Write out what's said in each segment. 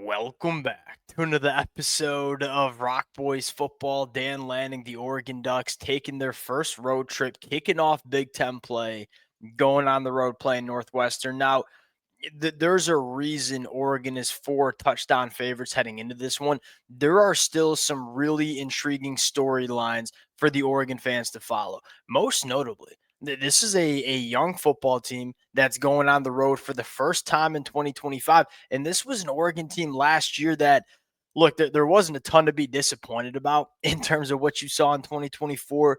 Welcome back to another episode of Rock Boys Football. Dan Lanning, the Oregon Ducks, taking their first road trip, kicking off Big Ten play, going on the road playing Northwestern. Now, there's a reason Oregon is 4 touchdown favorites heading into this one. There are still some really intriguing storylines for the Oregon fans to follow. Most notably, this is a young football team that's going on the road for the first time in 2025. And this was an Oregon team last year that, look, there wasn't a ton to be disappointed about in terms of what you saw in 2024.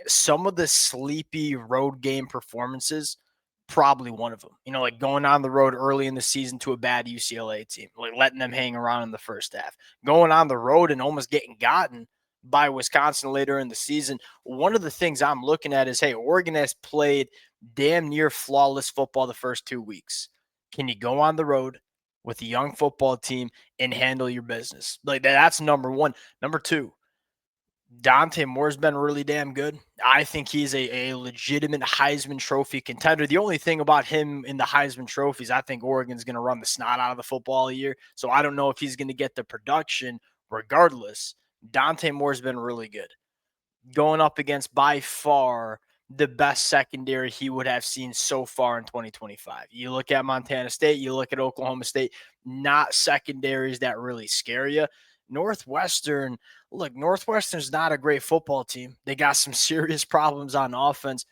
Some of the sleepy road game performances, probably one of them. Like going on the road early in the season to a bad UCLA team, like letting them hang around in the first half, going on the road and almost getting gotten by Wisconsin later in the season. One of the things I'm looking at is, hey, Oregon has played damn near flawless football the first 2 weeks. Can you go on the road with a young football team and handle your business? Like that's number one. Number two, Dante Moore's been really damn good. I think he's a legitimate Heisman Trophy contender. The only thing about him in the Heisman trophies, I think Oregon's going to run the snot out of the football year. So I don't know if he's going to get the production. Regardless, Dante Moore's been really good, going up against by far the best secondary he would have seen so far in 2025. You look at Montana State, you look at Oklahoma State, not secondaries that really scare you. Northwestern, look, Northwestern's not a great football team. They got some serious problems on offense.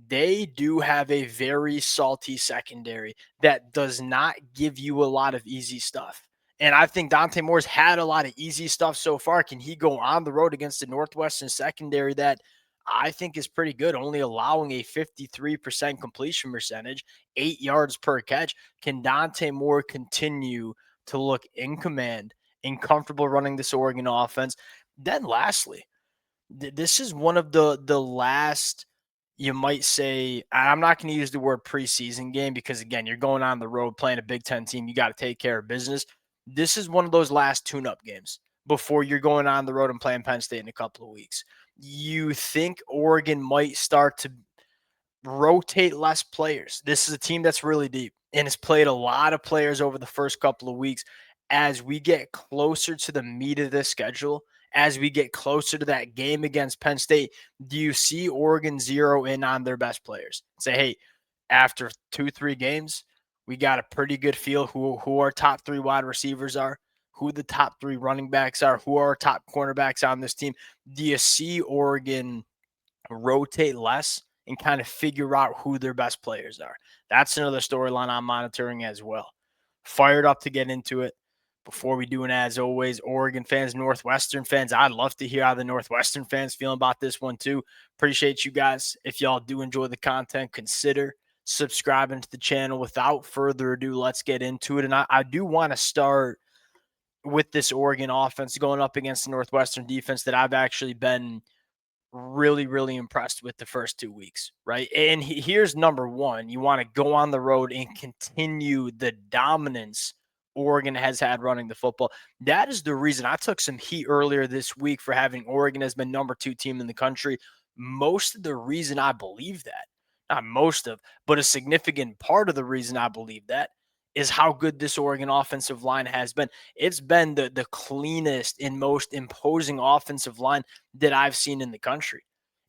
They do have a very salty secondary that does not give you a lot of easy stuff. And I think Dante Moore's had a lot of easy stuff so far. Can he go on the road against the Northwestern secondary that I think is pretty good, only allowing a 53% completion percentage, 8 yards per catch? Can Dante Moore continue to look in command and comfortable running this Oregon offense? Then lastly, this is one of the last, you might say, I'm not going to use the word preseason game because, again, you're going on the road playing a Big Ten team. You got to take care of business. This is one of those last tune-up games before you're going on the road and playing Penn State in a couple of weeks. You think Oregon might start to rotate less players. This is a team that's really deep and has played a lot of players over the first couple of weeks. As we get closer to the meat of this schedule, as we get closer to that game against Penn State, do you see Oregon zero in on their best players? Say, hey, after 2-3 games, we got a pretty good feel who our top three wide receivers are, who the top three running backs are, who are our top cornerbacks on this team. Do you see Oregon rotate less and kind of figure out who their best players are? That's another storyline I'm monitoring as well. Fired up to get into it. Before we do, and as always, Oregon fans, Northwestern fans, I'd love to hear how the Northwestern fans feeling about this one too. Appreciate you guys. If y'all do enjoy the content, consider subscribing to the channel. Without further ado, let's get into it. And I do want to start with this Oregon offense going up against the Northwestern defense that I've actually been really, really impressed with the first 2 weeks, right? And here's number one. You want to go on the road and continue the dominance Oregon has had running the football. That is the reason I took some heat earlier this week for having Oregon as my number 2 team in the country. Most of the reason I believe that, not most of, but a significant part of the reason I believe that is how good this Oregon offensive line has been. It's been the cleanest and most imposing offensive line that I've seen in the country.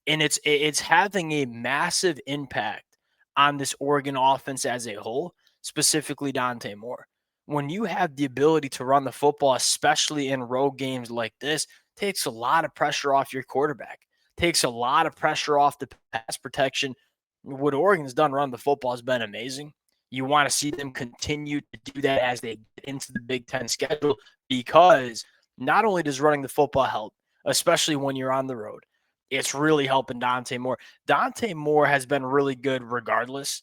And it's having a massive impact on this Oregon offense as a whole, specifically Dante Moore. When you have the ability to run the football, especially in road games like this, takes a lot of pressure off your quarterback, takes a lot of pressure off the pass protection. What Oregon's done run the football has been amazing. You want to see them continue to do that as they get into the Big Ten schedule, because not only does running the football help, especially when you're on the road, it's really helping Dante Moore. Dante Moore has been really good regardless.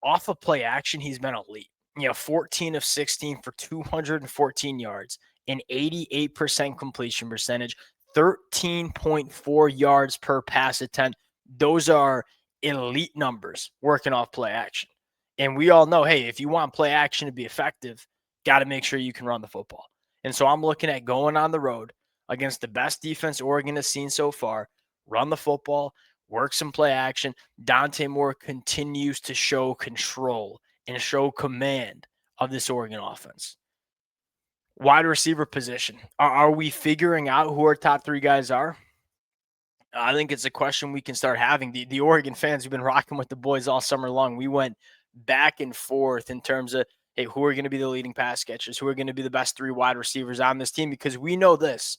Off of play action, he's been elite. 14 of 16 for 214 yards, an 88% completion percentage, 13.4 yards per pass attempt. Those are elite numbers working off play action. And we all know, hey, if you want play action to be effective, got to make sure you can run the football. And so I'm looking at going on the road against the best defense Oregon has seen so far, run the football, work some play action. Dante Moore continues to show control and show command of this Oregon offense. Wide receiver position. Are we figuring out who our top three guys are? I think it's a question we can start having. The Oregon fans who've been rocking with the boys all summer long. We went back and forth in terms of, hey, who are going to be the leading pass catchers? Who are going to be the best three wide receivers on this team? Because we know this.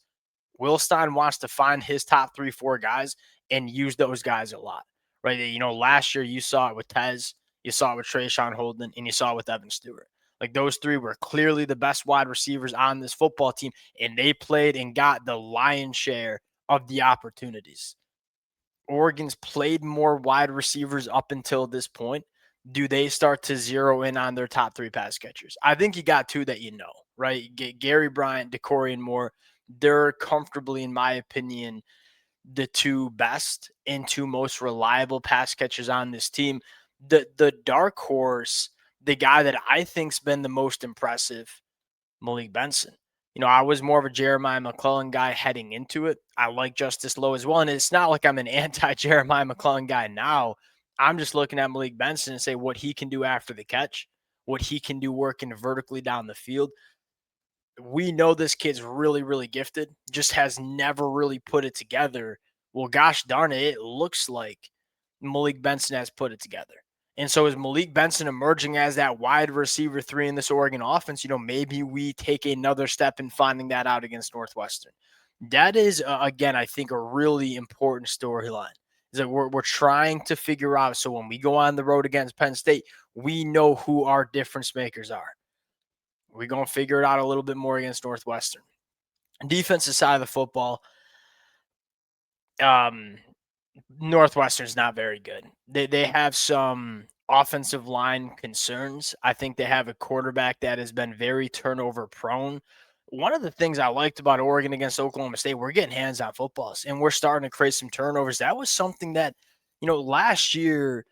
Will Stein wants to find his top 3, 4 guys and use those guys a lot, right? Last year you saw it with Tez, you saw it with Trayshawn Holden, and you saw it with Evan Stewart. Like those three were clearly the best wide receivers on this football team, and they played and got the lion's share of the opportunities. Oregon's played more wide receivers up until this point. Do they start to zero in on their top 3 pass catchers? I think you got 2 that right? Gary Bryant, DeCorian Moore. They're comfortably, in my opinion, the 2 best and 2 most reliable pass catchers on this team. The dark horse, the guy that I think's been the most impressive, Malik Benson. I was more of a Jeremiah McClellan guy heading into it. I like Justice Lowe as well. And it's not like I'm an anti-Jeremiah McClellan guy now. I'm just looking at Malik Benson and say what he can do after the catch, what he can do working vertically down the field. We know this kid's really, really gifted, just has never really put it together. Well, gosh darn it, it looks like Malik Benson has put it together. And so is Malik Benson emerging as that wide receiver 3 in this Oregon offense? Maybe we take another step in finding that out against Northwestern. That is, again, I think a really important storyline. Is that we're trying to figure out, so when we go on the road against Penn State, we know who our difference makers are. We're going to figure it out a little bit more against Northwestern. Defensive side of the football, Northwestern's not very good. They have some offensive line concerns. I think they have a quarterback that has been very turnover prone. One of the things I liked about Oregon against Oklahoma State, we're getting hands on footballs and we're starting to create some turnovers. That was something that, last year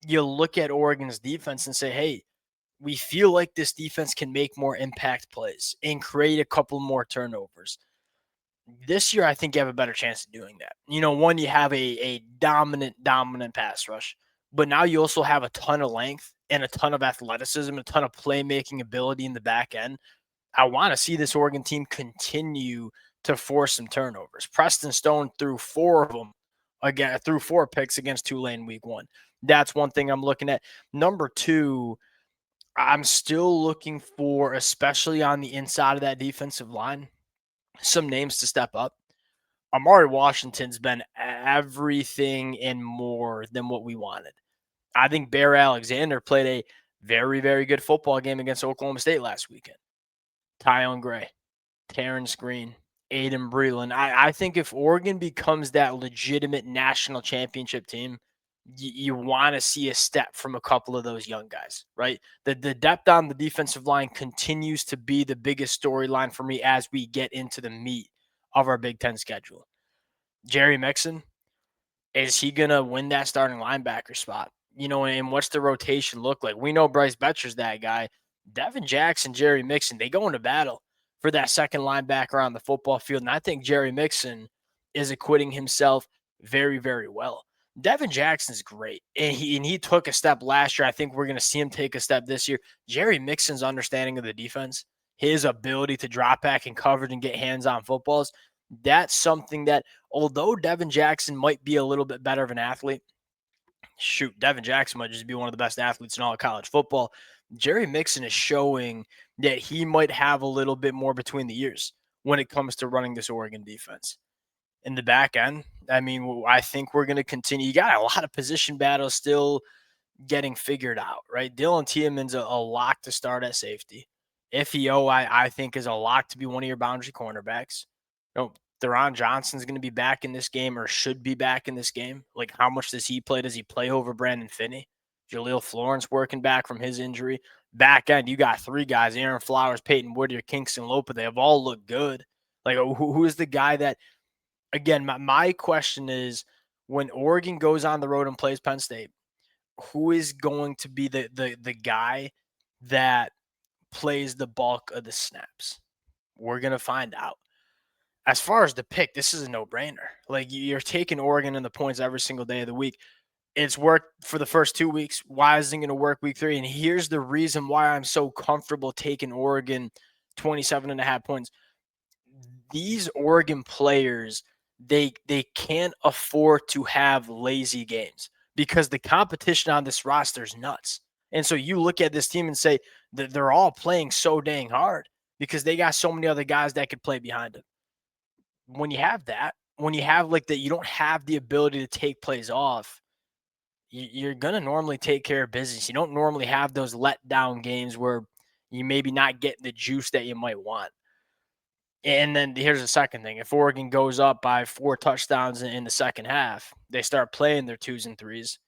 you look at Oregon's defense and say, hey, we feel like this defense can make more impact plays and create a couple more turnovers. This year, I think you have a better chance of doing that. One, you have a dominant pass rush, but now you also have a ton of length and a ton of athleticism, a ton of playmaking ability in the back end. I want to see this Oregon team continue to force some turnovers. Preston Stone threw 4 of them again, threw 4 picks against Tulane week 1. That's one thing I'm looking at. Number 2, I'm still looking for, especially on the inside of that defensive line, some names to step up. Amari Washington's been everything and more than what we wanted. I think Bear Alexander played a very, very good football game against Oklahoma State last weekend. Tyon Gray, Terrence Green, Aiden Breland. I think if Oregon becomes that legitimate national championship team, you want to see a step from a couple of those young guys, right? The depth on the defensive line continues to be the biggest storyline for me as we get into the meat of our Big Ten schedule. Jerry Mixon, is he going to win that starting linebacker spot? And what's the rotation look like? We know Bryce Betcher's that guy. Devin Jackson, Jerry Mixon, they go into battle for that second linebacker on the football field. And I think Jerry Mixon is acquitting himself very, very well. Devin Jackson's great. And he took a step last year. I think we're going to see him take a step this year. Jerry Mixon's understanding of the defense, his ability to drop back and coverage and get hands on footballs, that's something that, although Devin Jackson might be a little bit better of an athlete, Devin Jackson might just be one of the best athletes in all of college football. Jerry Mixon is showing that he might have a little bit more between the ears when it comes to running this Oregon defense. In the back end, I think we're going to continue. You got a lot of position battles still getting figured out, right? Dylan Tiemann's a lock to start at safety. Ifeo, I think, is a lock to be one of your boundary cornerbacks. Theron Johnson's going to be back in this game or should be back in this game. Like, how much does he play? Does he play over Brandon Finney? Jaleel Florence working back from his injury. Back end, you got 3 guys, Aaron Flowers, Peyton Whittier, Kingston Lopa. They have all looked good. Like, who is the guy that, again, my question is, when Oregon goes on the road and plays Penn State, who is going to be the guy that plays the bulk of the snaps? We're going to find out. As far as the pick, this is a no-brainer. Like, you're taking Oregon in the points every single day of the week. It's worked for the first 2 weeks. Why isn't it going to work week 3? And here's the reason why I'm so comfortable taking Oregon 27.5 points. These Oregon players, they can't afford to have lazy games because the competition on this roster is nuts. And so you look at this team and say that they're all playing so dang hard because they got so many other guys that could play behind them. When you have that, when you have like that, you don't have the ability to take plays off. You're gonna normally take care of business. You don't normally have those letdown games where you maybe not getting the juice that you might want. And then here's the second thing. If Oregon goes up by 4 touchdowns in the second half, they start playing their twos and threes.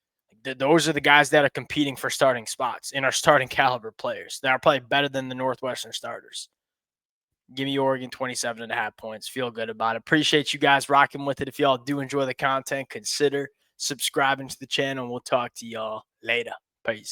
Those are the guys that are competing for starting spots and are starting caliber players that are probably better than the Northwestern starters. Give me Oregon 27.5 points. Feel good about it. Appreciate you guys rocking with it. If y'all do enjoy the content, consider subscribing to the channel. And we'll talk to y'all later. Peace.